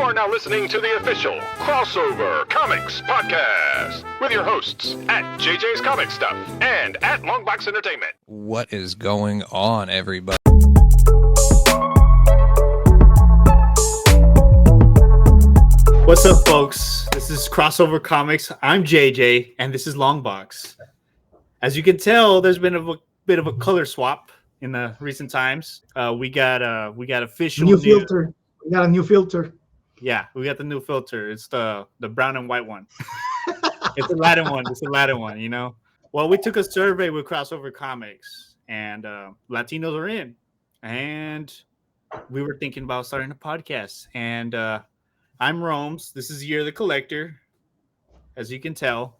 are now listening to the official Crossover Comics Podcast with your hosts at JJ's Comic Stuff and at Longbox Entertainment. What is going on, everybody? What's up, folks? This is Crossover Comics. I'm JJ, and this is Longbox. As you can tell, there's been a bit of a color swap in the recent times. We got official new filter. We got a new filter. Yeah, we got the new filter. It's the brown and white one. It's a Latin one. It's a Latin one, you know. Well, we took a survey with Crossover Comics, and Latinos are in, and we were thinking about starting a podcast. And I'm Romez. This is Year the Collector. As you can tell,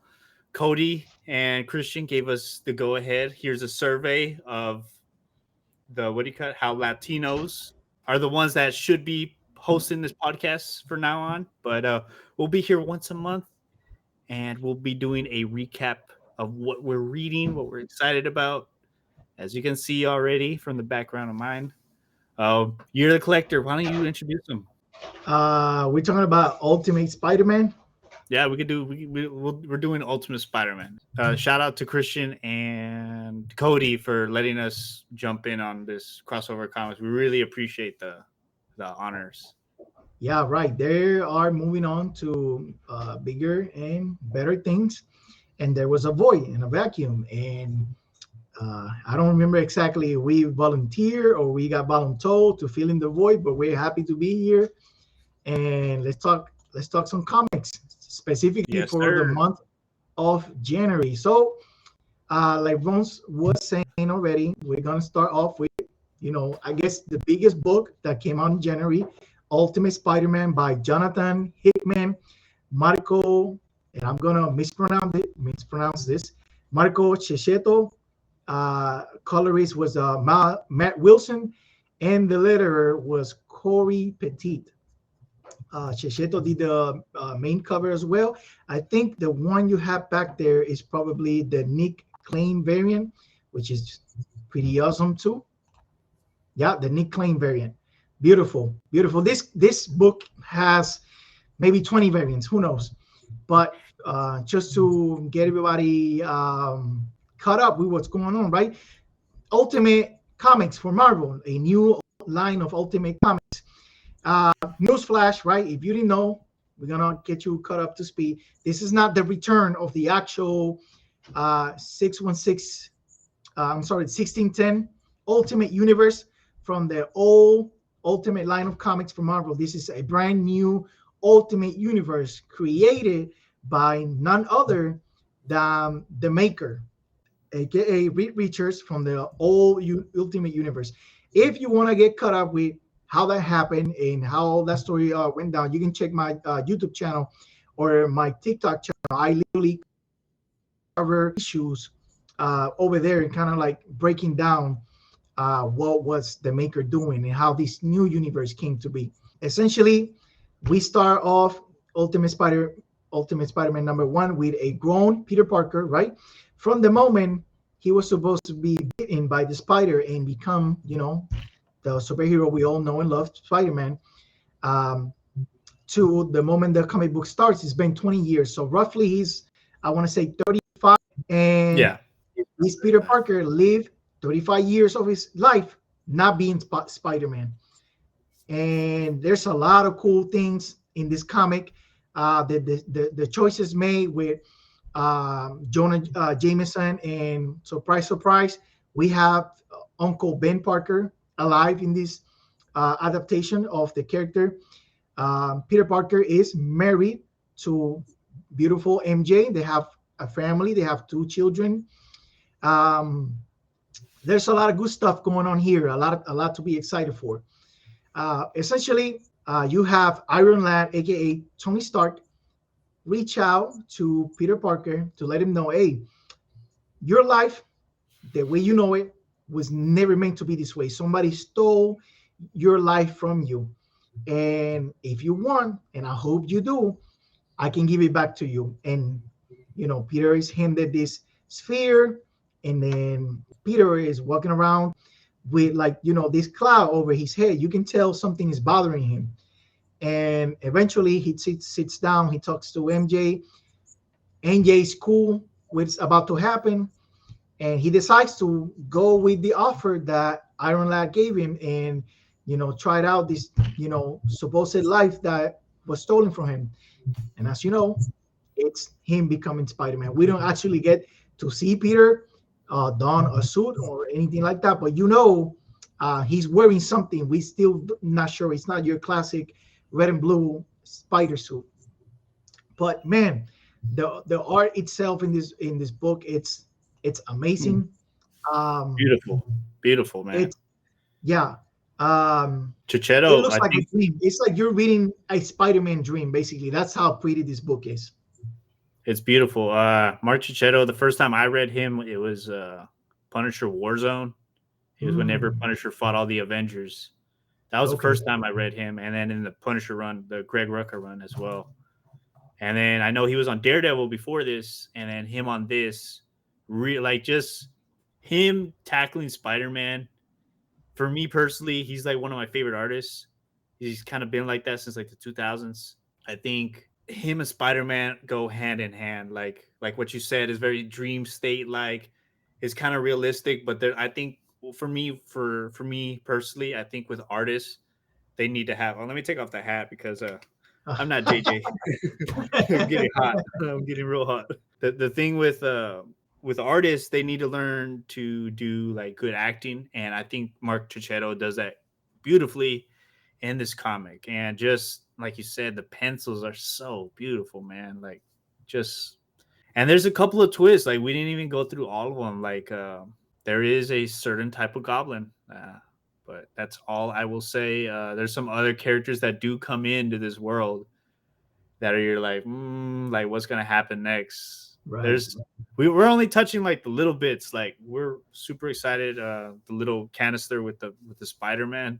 Cody and Christian gave us the go-ahead. Here's a survey of how Latinos are the ones that should be hosting this podcast from now on. But we'll be here once a month, and we'll be doing a recap of what we're reading, what we're excited about. As you can see already from the background of mine. Year the Collector, why don't you introduce them? We're talking about Ultimate Spider-Man. Yeah, we could do. We're doing Ultimate Spider-Man. Shout out to Christian and Cody for letting us jump in on this Crossover Comics. We really appreciate the honors. Yeah, right. They are moving on to bigger and better things, and there was a void and a vacuum. And I don't remember exactly if we volunteer or we got voluntold to fill in the void, but we're happy to be here. And let's talk some comics specifically for the month of January. So, like Ron was saying already, we're gonna start off with, I guess the biggest book that came out in January, Ultimate Spider-Man by Jonathan Hickman, Marco, and I'm gonna mispronounce this, Marco Checchetto. Colorist was Matt Wilson, and the letterer was Corey Petit. Checchetto did the main cover as well. I think the one you have back there is probably the Nick Klein variant, which is pretty awesome too. Yeah, the Nick Klein variant. Beautiful, beautiful. This book has maybe 20 variants, who knows? But just to get everybody caught up with what's going on, right? Ultimate Comics for Marvel, a new line of Ultimate Comics. Newsflash, right? If you didn't know, we're gonna get you caught up to speed. This is not the return of the actual 1610 Ultimate Universe from the old Ultimate line of comics from Marvel. This is a brand new Ultimate Universe created by none other than the maker, aka Reed Richards from the old Ultimate Universe. If you want to get caught up with how that happened and how that story went down, you can check my YouTube channel or my TikTok channel. I literally cover issues over there and kind of like breaking down what was the maker doing and how this new universe came to be. Essentially, we start off Ultimate Spider-Man number 1 with a grown Peter Parker, right? From the moment he was supposed to be bitten by the spider and become, the superhero we all know and love, Spider-Man, to the moment the comic book starts, it's been 20 years. So roughly he's, I want to say 35. And this Peter Parker lived 35 years of his life not being Spider-Man. And there's a lot of cool things in this comic. The choices made with Jonah Jameson, and surprise, we have Uncle Ben Parker alive in this adaptation of the character. Peter Parker is married to beautiful MJ. They have a family. They have 2 children. There's a lot of good stuff going on here. A lot to be excited for. Essentially, you have Iron Lad, aka Tony Stark, reach out to Peter Parker to let him know, hey, your life, the way you know it, was never meant to be this way. Somebody stole your life from you. And if you want, and I hope you do, I can give it back to you. And, Peter is handed this sphere, and then Peter is walking around with this cloud over his head. You can tell something is bothering him. And eventually he sits down, he talks to MJ. MJ's cool with what's about to happen, and he decides to go with the offer that Iron Lad gave him, and tried out this supposed life that was stolen from him. And as you know, it's him becoming Spider-Man. We don't actually get to see Peter don a suit or anything like that, but he's wearing something. We still not sure. It's not your classic red and blue spider suit. But man, the art itself in this book, it's amazing. Beautiful, man. It's yeah. Chichetto, it looks like a dream. It's like you're reading a Spider-Man dream, basically. That's how pretty this book is. It's beautiful. Mark Chichetto, the first time I read him, it was Punisher Warzone. It was whenever Punisher fought all the Avengers. That was the first time I read him. And then in the Punisher run, the Greg Rucka run as well. And then I know he was on Daredevil before this, and then him on this. Just him tackling Spider-Man. For me personally, he's like one of my favorite artists. He's kind of been like that since like the 2000s. I think him and Spider-Man go hand in hand. Like what you said is very dream state. Like it's kind of realistic, but I think for me personally, I think with artists, they need to have. Let me take off the hat because I'm not JJ. I'm getting hot. I'm getting real hot. The thing with artists, they need to learn to do like good acting, and I think Mark Chichetto does that beautifully in this comic. And just like you said, the pencils are so beautiful, man. Like and there's a couple of twists. Like we didn't even go through all of them. Like there is a certain type of goblin, but that's all I will say. There's some other characters that do come into this world that you're like what's gonna happen next? Right. We're only touching like the little bits. Like we're super excited. The little canister with the Spider-Man,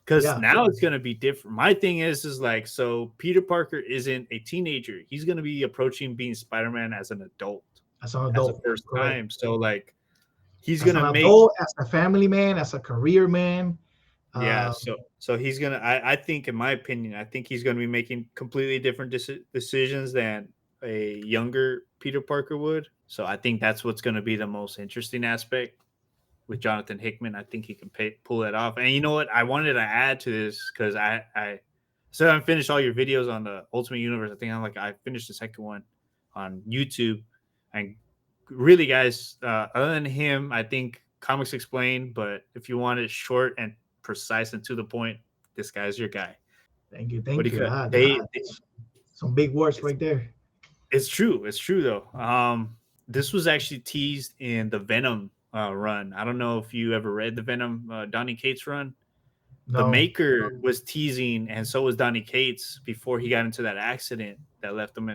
because now it's gonna be different. My thing is like, so Peter Parker isn't a teenager. He's gonna be approaching being Spider-Man as an adult. As the first time. So like he's gonna make adult, as a family man, as a career man. So he's gonna. I think, in my opinion, I think he's gonna be making completely different decisions than a younger Peter Parker would. So I think that's what's going to be the most interesting aspect with Jonathan Hickman. I think he can pull that off. And you know what? I wanted to add to this because I finished all your videos on the Ultimate Universe. I think I finished the second one on YouTube. And really, guys, other than him, I think Comics Explained. But if you want it short and precise and to the point, this guy's your guy. Thank you. They some big words right there. It's true though. This was actually teased in the Venom run. I don't know if you ever read the Venom Donny Cates run. No. The Maker was teasing, and so was Donny Cates before he got into that accident that left him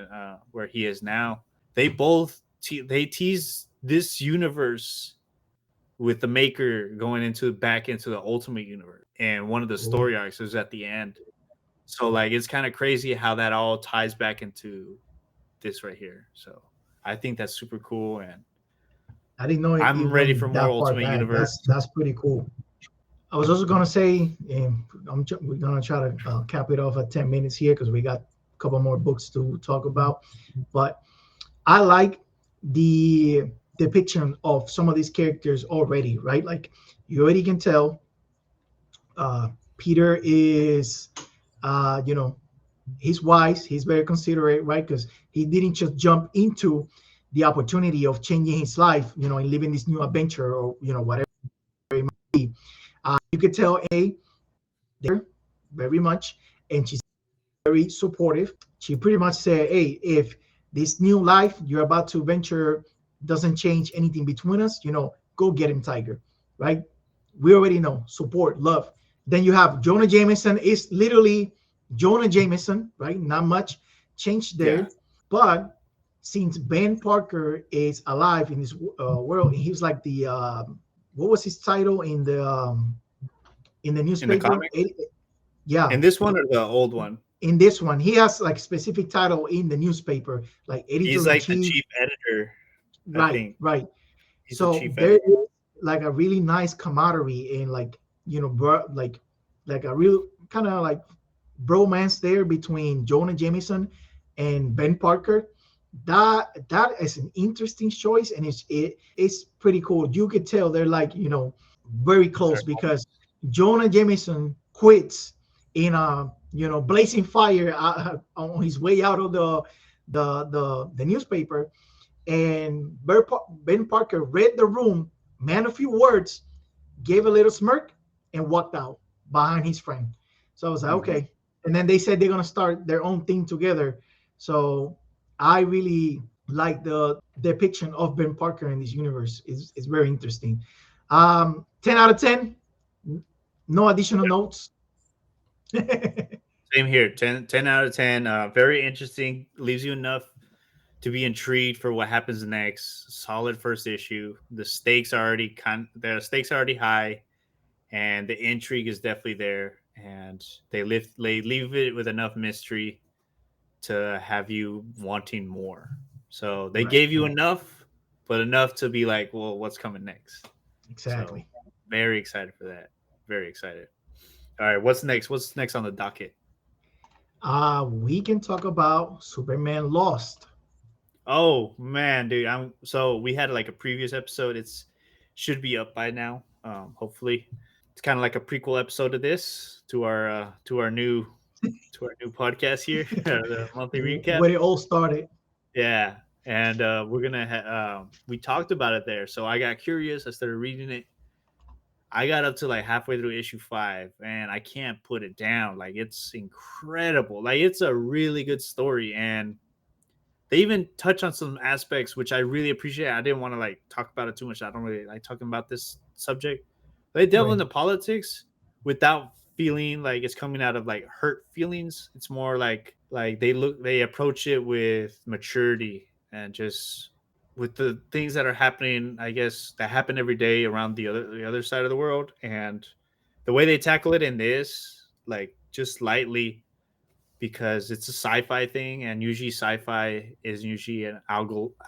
where he is now. They both they teased this universe with the Maker going back into the Ultimate Universe, and one of the story arcs was at the end. So like it's kind of crazy how that all ties back into this right here. So I think that's super cool, and I didn't know I'm ready for more Ultimate Universe. That's pretty cool. I was also gonna say, we're gonna try to cap it off at 10 minutes here because we got a couple more books to talk about. But I like the depiction of some of these characters already, right? Like you already can tell Peter is he's wise, he's very considerate, right? Because he didn't just jump into the opportunity of changing his life, and living this new adventure, or whatever it might be. You could tell there very much, and she's very supportive. She pretty much said, hey, if this new life you're about to venture doesn't change anything between us, go get him, Tiger, right? We already know, support, love. Then you have Jonah Jameson. Is literally Jonah Jameson, right? Not much change there. But since Ben Parker is alive in this world, he was like the what was his title in the newspaper? In the comic? In this one or the old one? In this one, he has like specific title in the newspaper, like editor. He's like the chief editor. Right. He's so there is like a really nice camaraderie and like like a real kind of like bromance there between Jonah Jameson and Ben Parker. That is an interesting choice, and it's pretty cool. You could tell they're like, very close, because Jonah Jameson quits in a blazing fire on his way out of the newspaper, and Ben Parker read the room, man a few words, gave a little smirk, and walked out behind his friend. So I was like, okay. And then they said they're gonna start their own thing together. So I really like the depiction of Ben Parker in this universe. It's very interesting. 10 out of 10. No additional notes. Same here. 10 out of 10. Very interesting. Leaves you enough to be intrigued for what happens next. Solid first issue. The stakes are already high, and the intrigue is definitely there. And they leave it with enough mystery to have you wanting more. So they gave you enough, but enough to be like, well, what's coming next? Exactly. So, very excited for that. Very excited. All right, what's next? What's next on the docket? We can talk about Superman Lost. Oh man, dude! So we had like a previous episode. It's should be up by now. Hopefully, it's kind of like a prequel episode of this to our new podcast here, the monthly recap. Where it all started. Yeah, and we're gonna we talked about it there. So I got curious. I started reading it. I got up to like halfway through issue 5, and I can't put it down. Like, it's incredible. Like, it's a really good story, and they even touch on some aspects which I really appreciate. I didn't want to like talk about it too much. I don't really like talking about this subject. They delve into politics without feeling like it's coming out of like hurt feelings. It's more like they approach it with maturity and just with the things that are happening, I guess, that happen every day around the other side of the world, and the way they tackle it in this, like, just lightly, because it's a sci-fi thing, and usually sci-fi is usually an allegory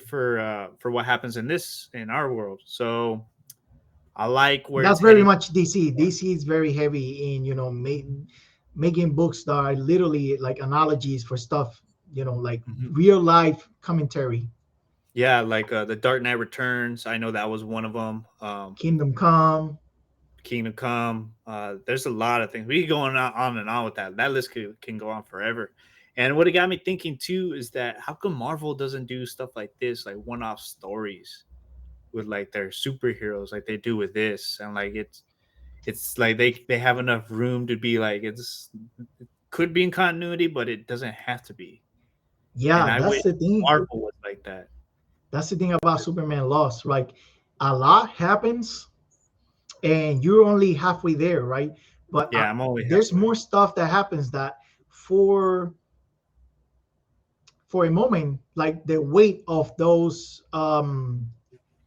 for what happens in our world. So I like where that's it's very heading. much DC. DC is very heavy in making books that are literally like analogies for stuff, like real life commentary. Yeah, like the Dark Knight Returns. I know that was one of them. Kingdom Come. There's a lot of things. We can go on and on with that. That list can go on forever. And what it got me thinking too is that how come Marvel doesn't do stuff like this, like one-off stories with like their superheroes, like they do with this, and like it's like they have enough room to be like it could be in continuity, but it doesn't have to be. Yeah, and I that's wish the thing. Marvel was like that. That's the thing about Superman Lost. Like, a lot happens, and you're only halfway there, right? But Yeah, I'm only there's halfway. more stuff that happens that for a moment, like the weight of those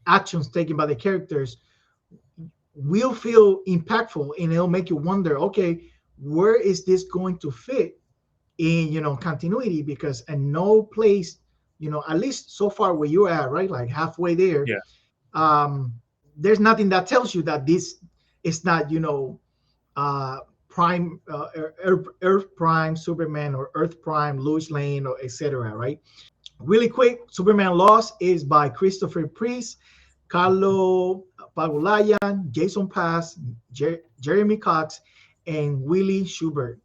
actions taken by the characters will feel impactful, and it'll make you wonder, okay, where is this going to fit in continuity? Because at no place, at least so far where you're at, right, like halfway there, there's nothing that tells you that this is not prime Earth Prime Superman, or Earth Prime Lois Lane, or etc. Right? Really quick, Superman Lost is by Christopher Priest, Carlo Pagulayan, Jason Pass, Jeremy Cox, and Willie Schubert.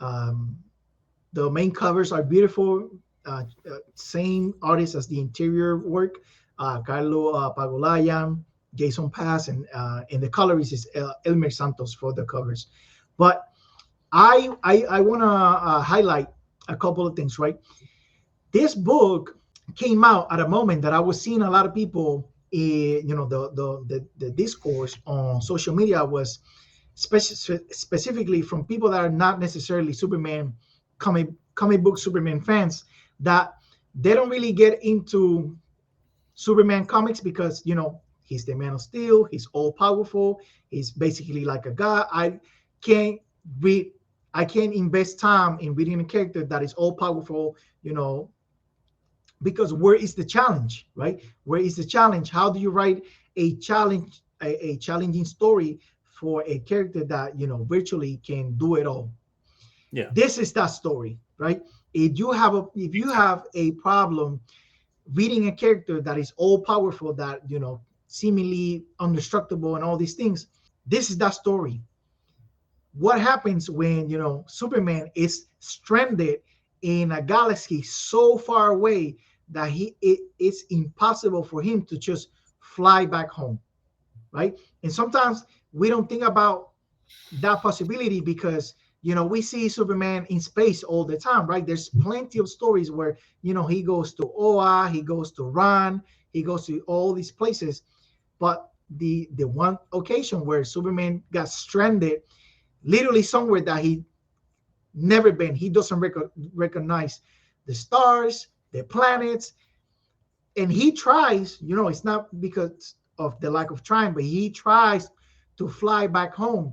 The main covers are beautiful. Same artist as the interior work, Carlo Pagulayan, Jason Pass, and the colorist is Elmer Santos for the covers. But I want to highlight a couple of things, right? This book came out at a moment that I was seeing a lot of people, the discourse on social media was specifically from people that are not necessarily Superman comic book Superman fans, that they don't really get into Superman comics because he's the Man of Steel, he's all powerful, he's basically like a god. I can't invest time in reading a character that is all powerful, because where is the challenge, right? Where is the challenge? How do you write a challenge a challenging story for a character that virtually can do it all. Yeah. This is that story, right? If you have a problem reading a character that is all powerful, that seemingly indestructible and all these things, this is that story. What happens when Superman is stranded in a galaxy so far away that it's impossible for him to just fly back home, right? And sometimes we don't think about that possibility because we see Superman in space all the time, right? There's plenty of stories where he goes to Oa, he goes to Ran, he goes to all these places, but the one occasion where Superman got stranded literally somewhere that he never been, he doesn't recognize the stars, the planets, and he tries, it's not because of the lack of trying, but he tries to fly back home,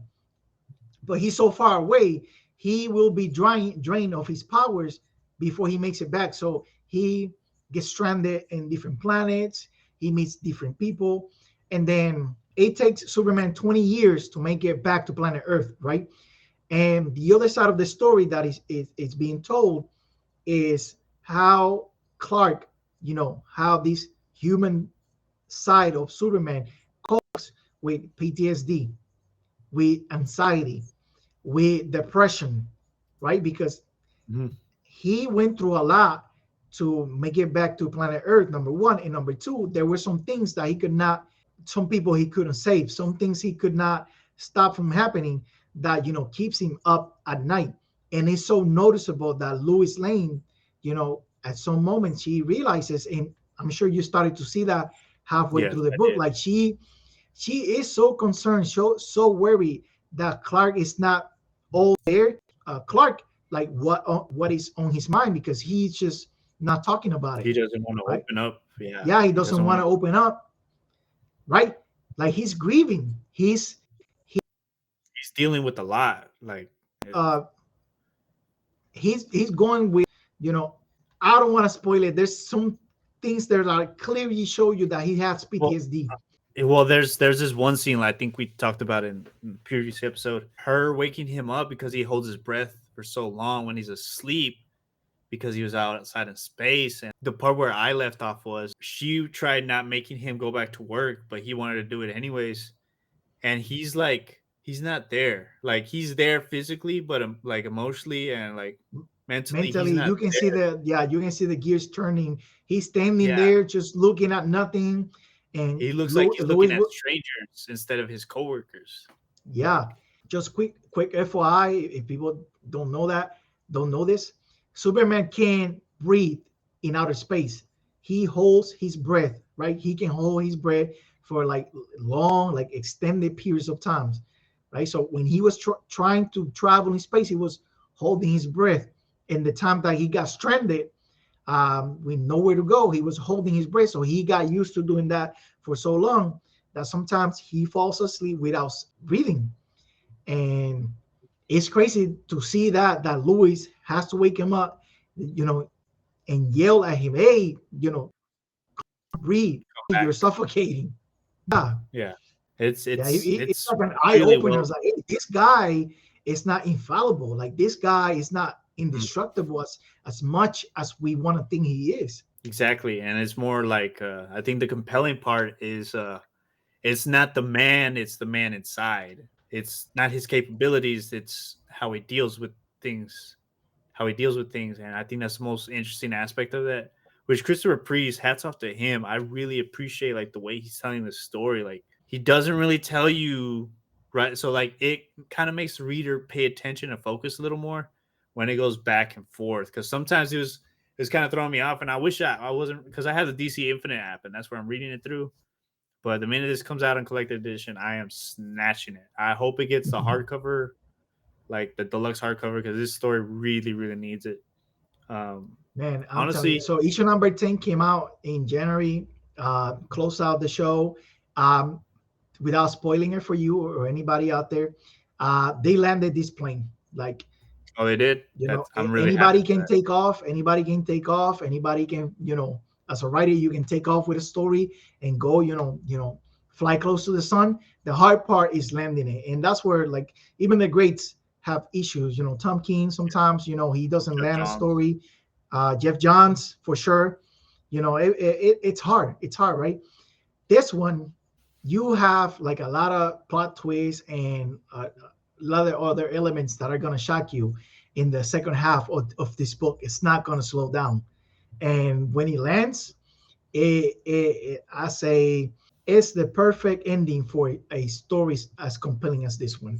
but he's so far away, he will be drained of his powers before he makes it back. So he gets stranded in different planets, he meets different people, and then it takes Superman 20 years to make it back to planet Earth, right? And the other side of the story that is being told is how Clark, how this human side of Superman copes with PTSD, with anxiety, with depression, right? Because he went through a lot to make it back to planet Earth, number one. And number two, there were some things that he could not, some people he couldn't save, some things he could not stop from happening that, keeps him up at night. And it's so noticeable that Lois Lane, at some moments she realizes, and I'm sure you started to see that halfway through the book, like she is so concerned, so worried that Clark is not all there. Clark, like what is on his mind, because he's just not talking about it. He doesn't want to open up. Yeah, he doesn't want to open up, right? Like he's grieving. He's dealing with a lot. Like he's going with, I don't want to spoil it. There's some things that are clearly show you that he has PTSD. Well, there's this one scene I think we talked about in the previous episode. Her waking him up because he holds his breath for so long when he's asleep because he was outside in space. And the part where I left off was she tried not making him go back to work, but he wanted to do it anyways. And he's like, he's not there. Like he's there physically, but like emotionally and like mentally you can see the gears turning. He's standing there just looking at nothing. And he looks like he's looking at strangers instead of his coworkers. Yeah. Just quick FYI, if people don't know this, Superman can't breathe in outer space. He holds his breath, right? He can hold his breath for like long, like extended periods of times, right? So when he was trying to travel in space, he was holding his breath. And the time that he got stranded, with nowhere to go, he was holding his breath. So he got used to doing that for so long that sometimes he falls asleep without breathing. And it's crazy to see that Lois has to wake him up, and yell at him, hey, breathe, you're suffocating. Yeah. It's like an eye opener. Like, hey, this guy is not infallible. Like this guy is not indestructible as much as we want to think he is. Exactly. And it's more like I think the compelling part is it's not the man, it's the man inside. It's not his capabilities, it's how he deals with things. And I think that's the most interesting aspect of that. Which Christopher Priest, hats off to him. I really appreciate like the way he's telling the story. Like he doesn't really tell you, right? So like it kind of makes the reader pay attention and focus a little more when it goes back and forth. Because sometimes it was kind of throwing me off, and I wish I wasn't, because I have the DC Infinite app, and that's where I'm reading it through. But the minute this comes out in collected edition, I am snatching it. I hope it gets the hardcover, like the deluxe hardcover, because this story really, really needs it. Man, honestly, so issue number 10 came out in January. Close out the show. Without spoiling it for you or anybody out there, they landed this plane. Like, oh, they did. I'm really anybody can take off. Anybody can take off. Anybody can, as a writer, you can take off with a story and go, fly close to the sun. The hard part is landing it, and that's where like even the greats have issues. Tom King sometimes he doesn't land a story. Jeff Johns for sure. It's hard. It's hard, right? This one, you have like a lot of plot twists and a lot of other elements that are gonna shock you in the second half of this book. It's not gonna slow down, and when he lands, I say it's the perfect ending for a story as compelling as this one.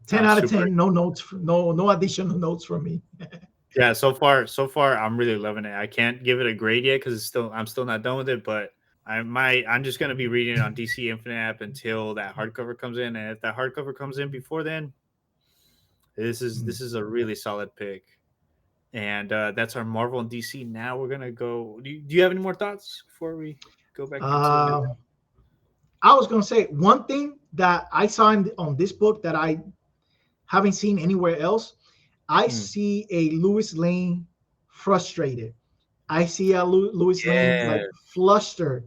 10 out of 10. No notes, no additional notes from me. Yeah, so far I'm really loving it. I can't give it a grade yet because I'm still not done with it, but I'm just gonna be reading it on DC Infinite app until that hardcover comes in, and if that hardcover comes in before then, this is a really solid pick. And that's our Marvel and DC. Now we're gonna go. Do you have any more thoughts before we go back into? I was gonna say one thing that I saw on this book that I haven't seen anywhere else. I see a Lois Lane frustrated. I see a Lois Lane like flustered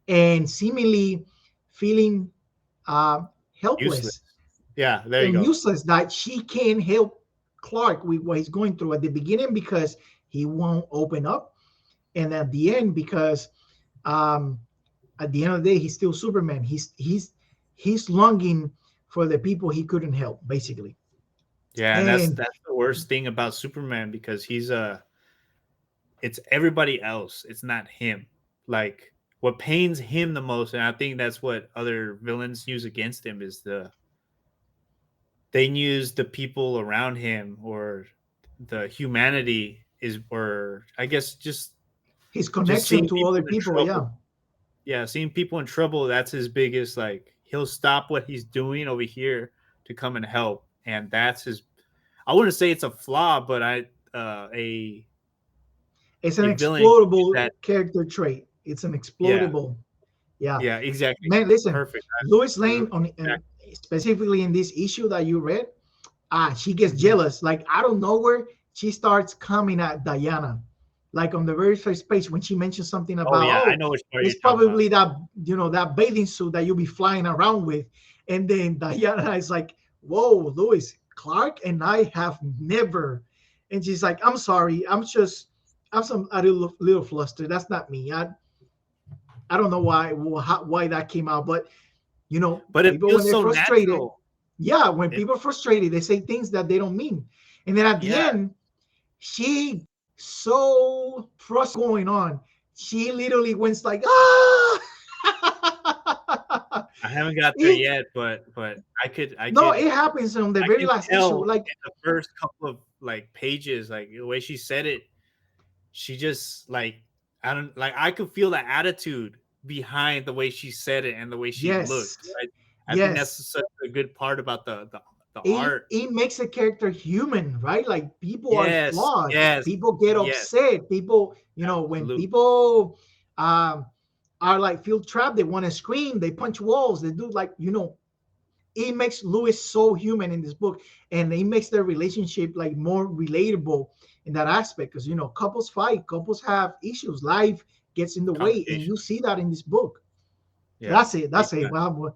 and seemingly feeling helpless. Useless. Yeah, there you go. Useless, that she can't help Clark with what he's going through at the beginning because he won't open up, and at the end because at the end of the day he's still Superman. He's longing for the people he couldn't help, basically. Yeah, and that's the worst thing about Superman, because it's everybody else. It's not him. Like, what pains him the most, and I think that's what other villains use against him, is they use the people around him, or the humanity or I guess just his connection to other people. Yeah, seeing people in trouble, that's his biggest, like, he'll stop what he's doing over here to come and help. And that's his, I wouldn't say it's a flaw, but it's an explodable character trait. It's an explodable. Yeah, exactly. Man, listen, perfect. Lois Lane specifically in this issue that you read, she gets jealous. Like, out of nowhere, she starts coming at Diana. Like on the very first page when she mentions something about, I know it's probably that that bathing suit that you'll be flying around with, and then Diana is like, "Whoa, Lois, Clark and I have never," and she's like, "I'm sorry, I'm a little flustered. That's not me. I don't know why that came out, but but it feels so frustrated. Natural. Yeah, when people are frustrated, they say things that they don't mean, and then at the end, she so frustrated going on. She literally went like, I haven't got there yet, but I could. It happens on the very last issue. Like in the first couple of like pages, like the way she said it, she just like, I could feel the attitude behind the way she said it and the way she looked. I think that's such a good part about the art. It makes a character human, right? Like, people are flawed. People get upset. People, when people are like feel trapped, they want to scream, they punch walls, they do like, it makes Lois so human in this book, and it makes their relationship like more relatable in that aspect, because couples fight, couples have issues, life gets in the way, and you see that in this book. That's it. Well,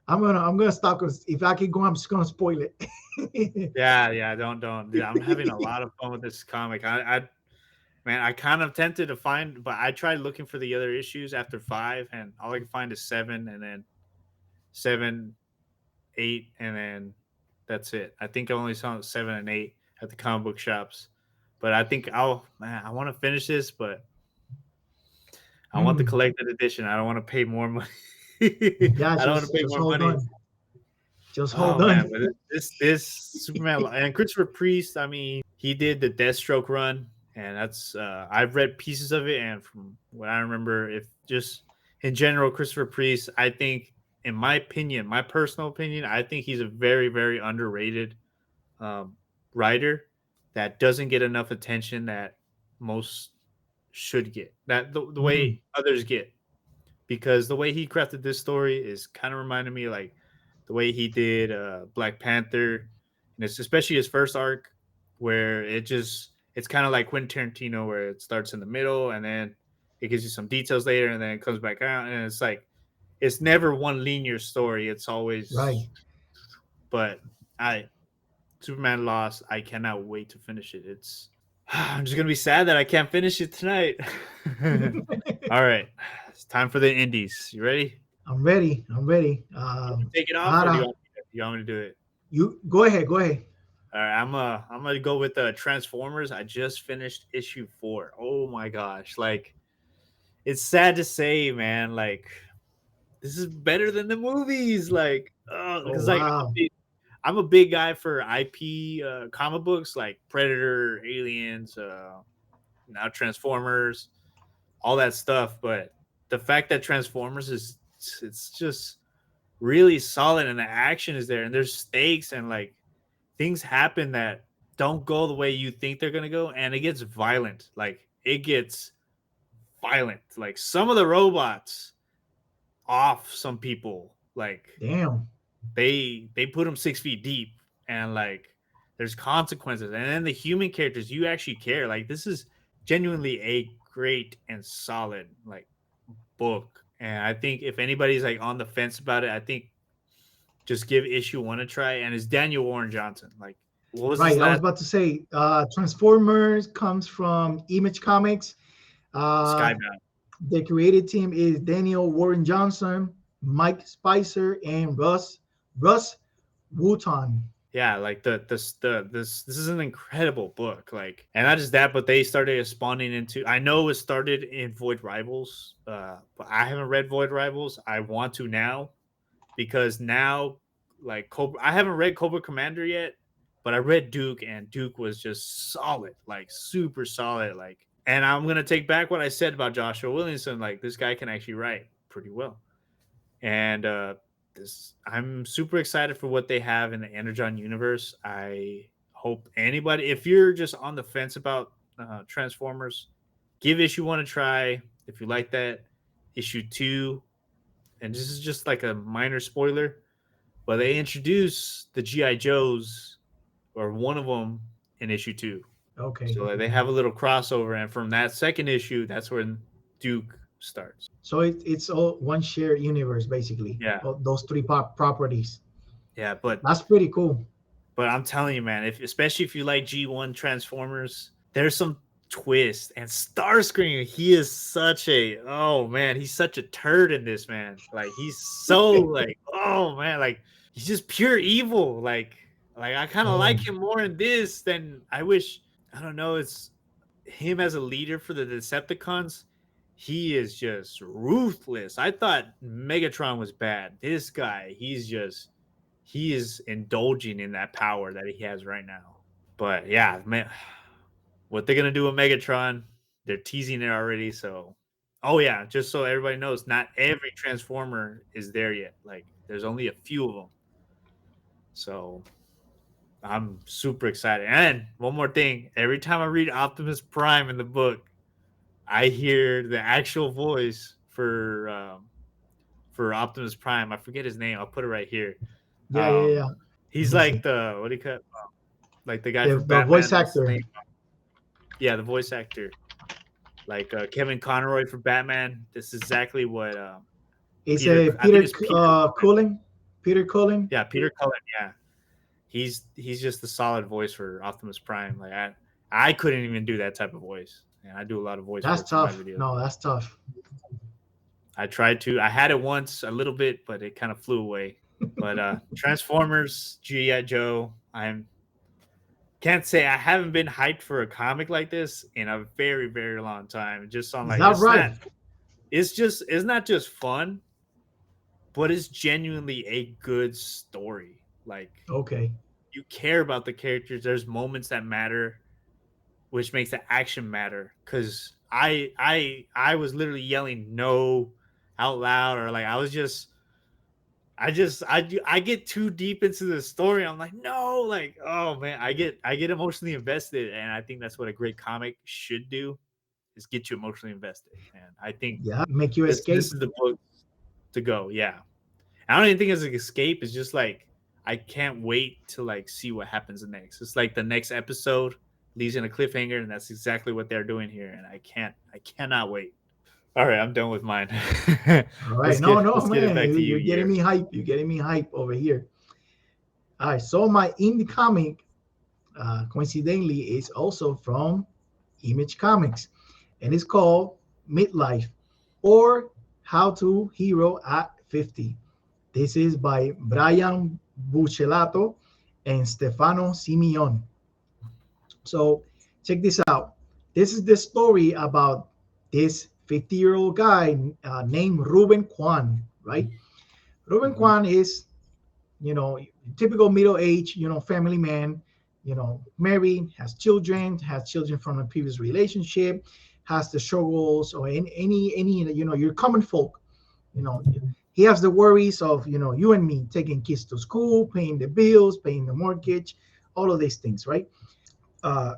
I'm gonna stop, because if I keep going, I'm just gonna spoil it. Don't. Yeah, I'm having a lot of fun with this comic. I kind of tempted to find, but I tried looking for the other issues after 5, and all I can find is 7, and then 7, 8, and then that's it. I think I only saw 7 and 8 at the comic book shops, but I think I want to finish this, but I want the collected edition. I don't want to pay more money. I don't want to pay more money. Just hold on. Man, this Superman and Christopher Priest, I mean, he did the Deathstroke run, and that's I've read pieces of it, and from what I remember, if just in general, Christopher Priest, I think, in my opinion, my personal opinion, I think he's a very, very underrated writer that doesn't get enough attention that most should get, that the way others get, because the way he crafted this story is kind of reminding me like the way he did Black Panther, and it's especially his first arc, where it's kind of like Quentin Tarantino, where it starts in the middle and then it gives you some details later and then it comes back out, and it's like it's never one linear story. It's always Right. But Superman lost. I cannot wait to finish it. I'm just gonna be sad that I can't finish it tonight. All right, it's time for the indies. You ready? I'm ready. Take it off, or Ara, you want me to do it? you go ahead. Go ahead. All right, I'm gonna go with Transformers. I just finished issue 4. Oh my gosh, like it's sad to say, man. Like this is better than the movies. Like, Oh because wow. I'm a big guy for IP comic books like Predator, Aliens, now Transformers, all that stuff. But the fact that Transformers it's just really solid and the action is there and there's stakes and like things happen that don't go the way you think they're gonna go, and it gets violent. Like it gets violent. Like some of the robots off some people. Like Damn. they put them 6 feet deep, and like there's consequences. And then the human characters, you actually care. Like this is genuinely a great and solid like book. And I think if anybody's like on the fence about it, I think just give issue 1 a try. And it's Daniel Warren Johnson. Like what was his Right. I was last? about to say Transformers comes from Image Comics. Skybound. The creative team is Daniel Warren Johnson, Mike Spicer, and Russ Wooton. Yeah, like this is an incredible book. Like, and not just that, but they started spawning into. I know it started in Void Rivals, but I haven't read Void Rivals. I want to now because now, like Cobra, I haven't read Cobra Commander yet, but I read Duke, and Duke was just solid, like super solid. Like, and I'm gonna take back what I said about Joshua Williamson. Like, this guy can actually write pretty well, and I'm super excited for what they have in the Energon Universe. I hope anybody, if you're just on the fence about Transformers, give issue 1 a try. If you like that, issue 2, and this is just like a minor spoiler, but they introduce the GI Joes, or one of them, in issue 2. Okay. So they have a little crossover, and from that second issue, that's when Duke starts. So it's all one shared universe, basically. Yeah. Those three properties. Yeah, but That's pretty cool. But I'm telling you, man, especially if you like G1 Transformers, there's some twist. And Starscream, he's such a turd in this, man. Like he's so like, oh man, like he's just pure evil. Like I kind of like him more in this than I wish. I don't know. It's him as a leader for the Decepticons. He is just ruthless. I thought Megatron was bad. This guy, he is indulging in that power that he has right now. But yeah, man, what they're gonna do with Megatron, they're teasing it already. So, oh yeah, just so everybody knows, not every Transformer is there yet. Like, there's only a few of them. So, I'm super excited. And one more thing, every time I read Optimus Prime in the book, I hear the actual voice for Optimus Prime. I forget his name. I'll put it right here. Yeah. He's like the what do you call it? Like the guy from The Batman. voice actor. Yeah, the voice actor. Like Kevin Conroy for Batman. This is exactly what It's Peter Cullen. Peter Cullen. Yeah, Peter Cullen. Yeah, he's just the solid voice for Optimus Prime. Like I couldn't even do that type of voice, and I do a lot of voice. That's work tough. for my videos. No, that's tough. I tried to. I had it once a little bit, but it kind of flew away. But Transformers, G.I. Joe, can't say I haven't been hyped for a comic like this in a very, very long time. Just on like, it's not just fun, but it's genuinely a good story. Like, okay, you care about the characters. There's moments that matter, which makes the action matter. Because I was literally yelling no out loud, or like I get too deep into the story. I'm like, no, like, oh man, I get emotionally invested, and I think that's what a great comic should do, is get you emotionally invested. And I think make you escape. This is the book to go. Yeah, I don't even think it's an escape. It's just like I can't wait to like see what happens next. It's like the next episode leaves in a cliffhanger, and that's exactly what they're doing here. And I cannot wait. All right, I'm done with mine. All right. No, let's get it man. back to You're getting me hype. You're getting me hype over here. All right. So my indie comic, coincidentally, is also from Image Comics, and it's called Midlife, or How to Hero at 50. This is by Brian Buccellato and Stefano Simeon. So check this out. This is the story about this 50-year-old guy named Ruben Kwan, right? Ruben Kwan is, typical middle-aged, family man, married, has children from a previous relationship, has the struggles or any, your common folk, you know, he has the worries of, you and me taking kids to school, paying the bills, paying the mortgage, all of these things, right?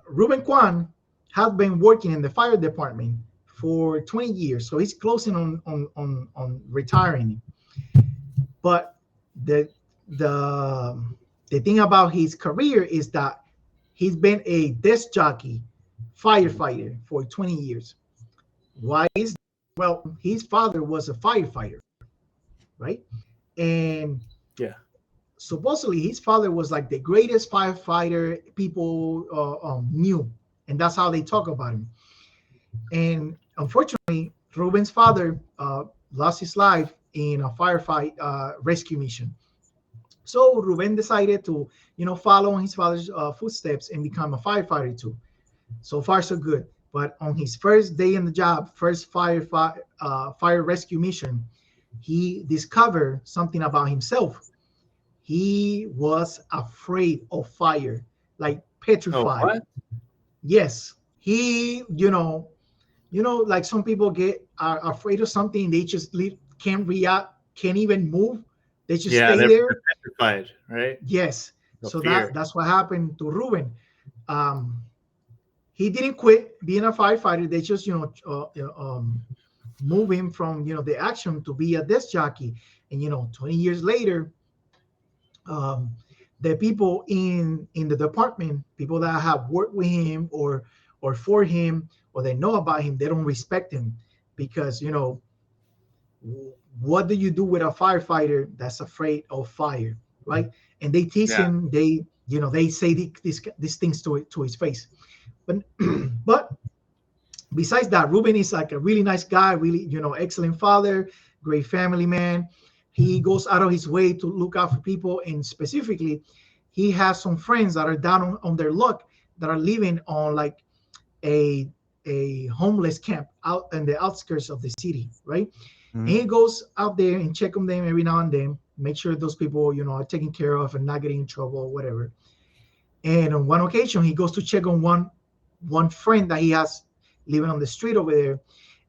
Ruben Kwan has been working in the fire department for 20 years, so he's closing on retiring. But the thing about his career is that he's been a desk jockey, firefighter for 20 years. Why is that? Well, his father was a firefighter, right? And yeah. supposedly his father was like the greatest firefighter people knew, and that's how they talk about him. And unfortunately, Ruben's father lost his life in a firefight rescue mission. So Ruben decided to, follow in his father's footsteps and become a firefighter too. So far, so good. But on his first day in the job, first fire rescue mission, he discovered something about himself. He was afraid of fire, like petrified. Oh, what? Yes, he, like some people are afraid of something. They just can't react, can't even move. They just stay they're there. petrified, right? Yes. No So fear. that's what happened to Ruben. He didn't quit being a firefighter. They just, move him from, the action to be a desk jockey. And, 20 years later, the people in the department, people that have worked with him or for him, or they know about him, they don't respect him because, what do you do with a firefighter that's afraid of fire, right? And they tease him. They say these things to his face. But but besides that, Ruben is like a really nice guy, really, excellent father, great family man. He goes out of his way to look out for people, and specifically, he has some friends that are down on their luck that are living on like a homeless camp out in the outskirts of the city, right? And he goes out there and check on them every now and then, make sure those people, are taken care of and not getting in trouble or whatever. And on one occasion, he goes to check on one friend that he has living on the street over there,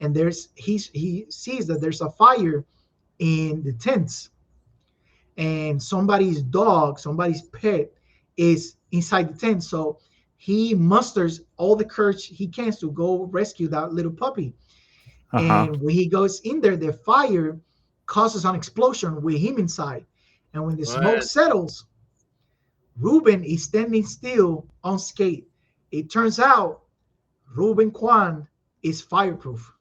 and he sees that there's a fire in the tents, and somebody's dog, somebody's pet is inside the tent. So he musters all the courage he can to go rescue that little puppy. And when he goes in there, the fire causes an explosion with him inside. And when the smoke settles, Ruben is standing still unscathed. It turns out Ruben Kwan is fireproof.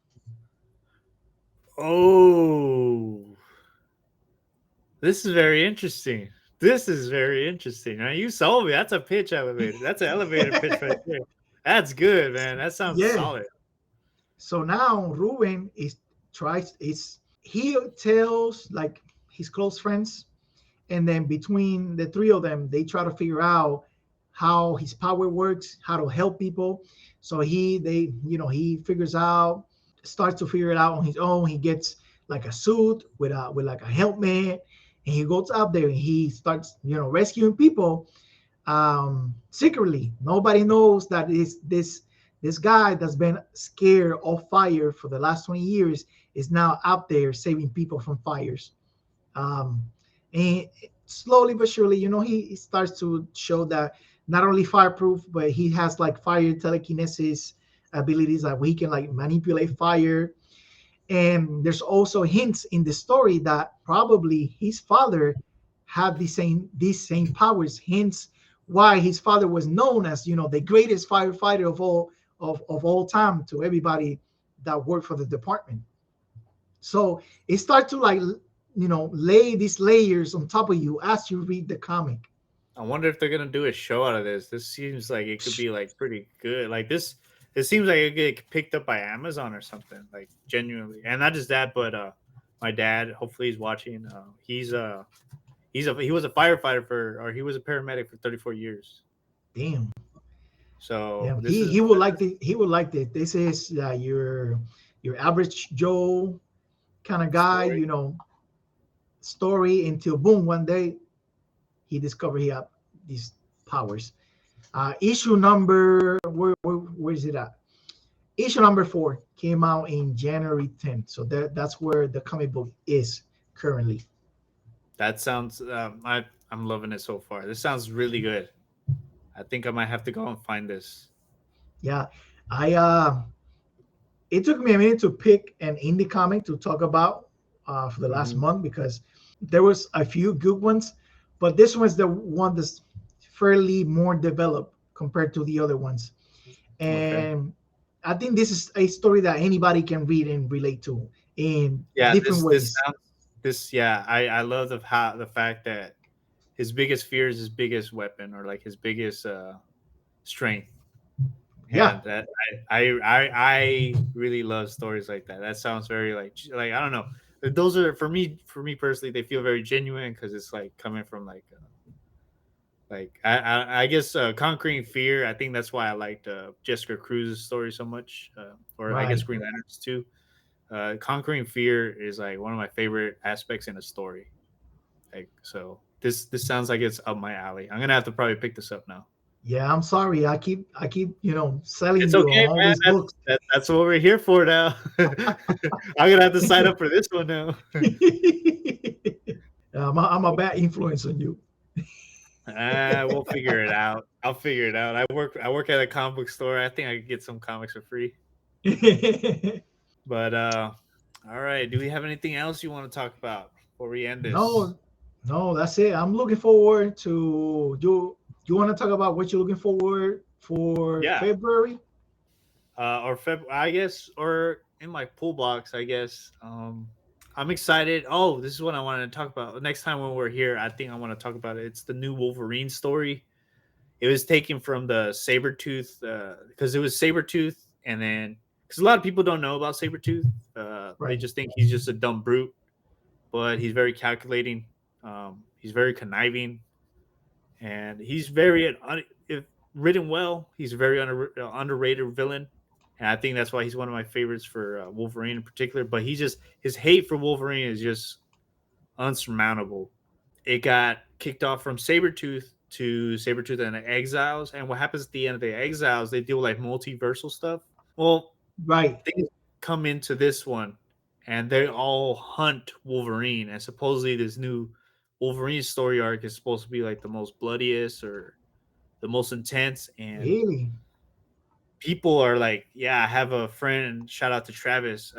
Oh, this is very interesting. Now you sold me. That's a pitch elevator. That's an elevator pitch right there. That's good, man. That sounds solid. So now Ruben he tells like his close friends, and then between the three of them, they try to figure out how his power works, how to help people. So he starts to figure it out on his own. He gets like a suit with like a helmet, and he goes out there and he starts, rescuing people secretly. Nobody knows that this guy that's been scared of fire for the last 20 years is now out there saving people from fires. And slowly but surely, he starts to show that not only fireproof, but he has like fire telekinesis abilities that he can like manipulate fire. And there's also hints in the story that probably his father had these same powers. Hence why his father was known as, the greatest firefighter of all time to everybody that worked for the department. So it starts to like, lay these layers on top of you as you read the comic. I wonder if they're gonna do a show out of this. This seems like it could be like pretty good. Like this, it seems like it get picked up by Amazon or something. Like genuinely, and not just that, but my dad. Hopefully, he's watching. He was a firefighter or he was a paramedic for 34 years. Damn. So Yeah, he would like the he would like that. This is your average Joe kind of guy, Story. story until boom, one day he discovered he had these powers. Issue number where is it at? Issue number 4 came out in January 10th. So that's where the comic book is currently. That sounds. I'm loving it so far. This sounds really good. I think I might have to go and find this. Yeah, I it took me a minute to pick an indie comic to talk about for the last month because there was a few good ones, but this one's the one that's fairly more developed compared to the other ones. And I think this is a story that anybody can read and relate to in different ways. I love the fact that his biggest fear is his biggest weapon or like his biggest strength. Yeah. And that I really love stories like that. That sounds very like I don't know. Those are for me personally. They feel very genuine because it's like coming from I guess conquering fear. I think that's why I liked Jessica Cruz's story so much, or I guess Green Lanterns too. Conquering fear is like one of my favorite aspects in a story. Like so, this sounds like it's up my alley. I'm gonna have to probably pick this up now. Yeah, I'm sorry. I keep selling It's you okay, all man. these books. That's what we're here for now. I'm gonna have to sign up for this one now. I'm a bad influence on you. We'll figure it out. I'll figure it out. I work at a comic book store. I think I could get some comics for free. But all right. Do we have anything else you want to talk about before we end this? No, that's it. I'm looking forward to do. You want to talk about what you're looking forward for February? I guess, or in my pool box, I guess. I'm excited. Oh, this is what I wanted to talk about. Next time when we're here, I think I want to talk about it. It's the new Wolverine story. It was taken from the Sabretooth, because it was Sabretooth, and then because a lot of people don't know about Sabretooth. They just think he's just a dumb brute, but he's very calculating. He's very conniving, and he's very if written well. He's a very underrated villain. And I think that's why he's one of my favorites for Wolverine in particular. But his hate for Wolverine is just unsurmountable. It got kicked off from Sabretooth to Sabretooth and the Exiles. And what happens at the end of the Exiles, they deal with like multiversal stuff. Well, things come into this one and they all hunt Wolverine. And supposedly this new Wolverine story arc is supposed to be like the most bloodiest or the most intense. And really? People are like, yeah, I have a friend. Shout out to Travis.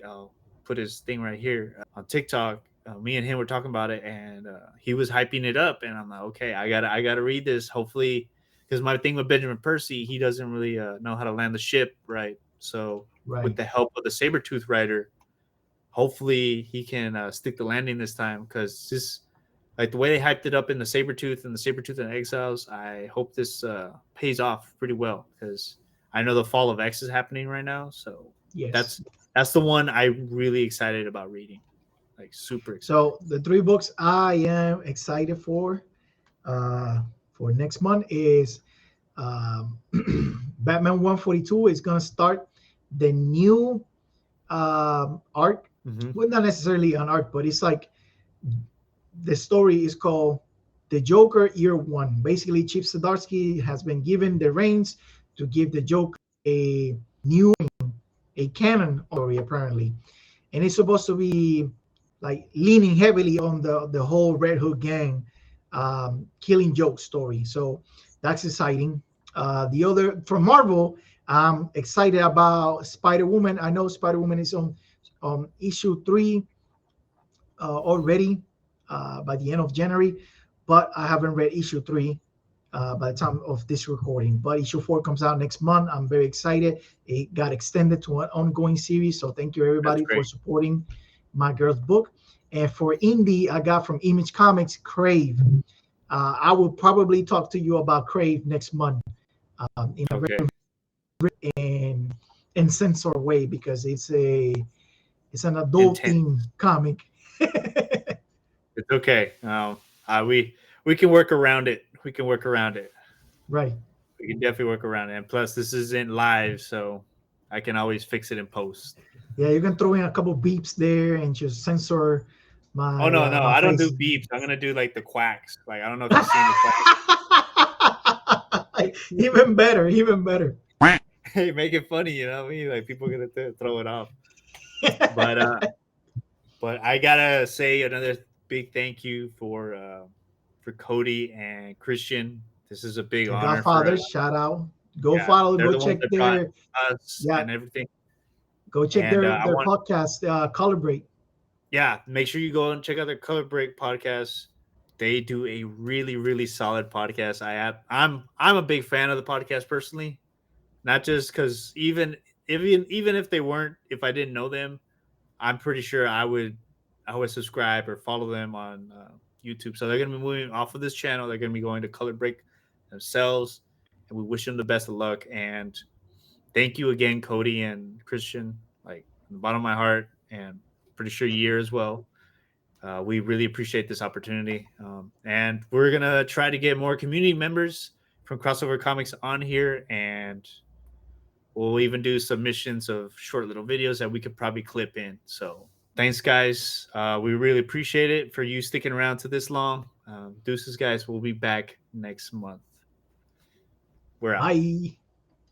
I'll put his thing right here on TikTok. Me and him were talking about it, and he was hyping it up. And I'm like, okay, I gotta read this. Hopefully, because my thing with Benjamin Percy, he doesn't really know how to land the ship right. So with the help of the Sabretooth writer, hopefully he can stick the landing this time. Because this, like the way they hyped it up in the Sabretooth and Exiles, I hope this pays off pretty well because I know the Fall of X is happening right now, so that's the one I'm really excited about reading, like super excited. So the 3 books I am excited for next month is Batman 142 is gonna start the new arc. Well, not necessarily an arc, but it's like the story is called The Joker Year One. Basically, Chief Zdarsky has been given the reins to give the Joker a canon story apparently, and it's supposed to be like leaning heavily on the whole Red Hood gang killing joke story. So that's exciting. The other from Marvel, I'm excited about Spider-Woman. I know Spider-Woman is on issue 3 already by the end of January, but I haven't read issue 3. by the time of this recording. But issue 4 comes out next month. I'm very excited. It got extended to an ongoing series. So thank you everybody for supporting my girl's book. And for Indie, I got from Image Comics, Crave. I will probably talk to you about Crave next month in a very and censor way, because it's an adult theme comic. It's okay. We can work around it. Right. We can definitely work around it. And plus, this isn't live, so I can always fix it in post. Yeah, you can throw in a couple beeps there and just censor my. Oh no, I don't do beeps. I'm gonna do like the quacks. Like, I don't know if you've seen the quacks. Even better. Hey, make it funny, you know what I mean? Like, people are gonna throw it off. But I gotta say another big thank you for Cody and Christian. This is a big honor. Godfathers, shout out. Go follow. Go check their and everything. Go check their podcast, Color Break. Yeah, make sure you go and check out their Color Break podcast. They do a really, really solid podcast. I'm a big fan of the podcast personally, not just because even if they weren't, if I didn't know them, I'm pretty sure I would subscribe or follow them on YouTube. So they're going to be moving off of this channel. They're going to be going to Color Break themselves, and we wish them the best of luck. And thank you again, Cody and Christian, like from the bottom of my heart, and pretty sure Year as well. We really appreciate this opportunity. And we're going to try to get more community members from Crossover Comics on here, and we'll even do submissions of short little videos that we could probably clip in. So thanks, guys. We really appreciate it for you sticking around to this long. Deuces, guys. We'll be back next month. We're out. Bye.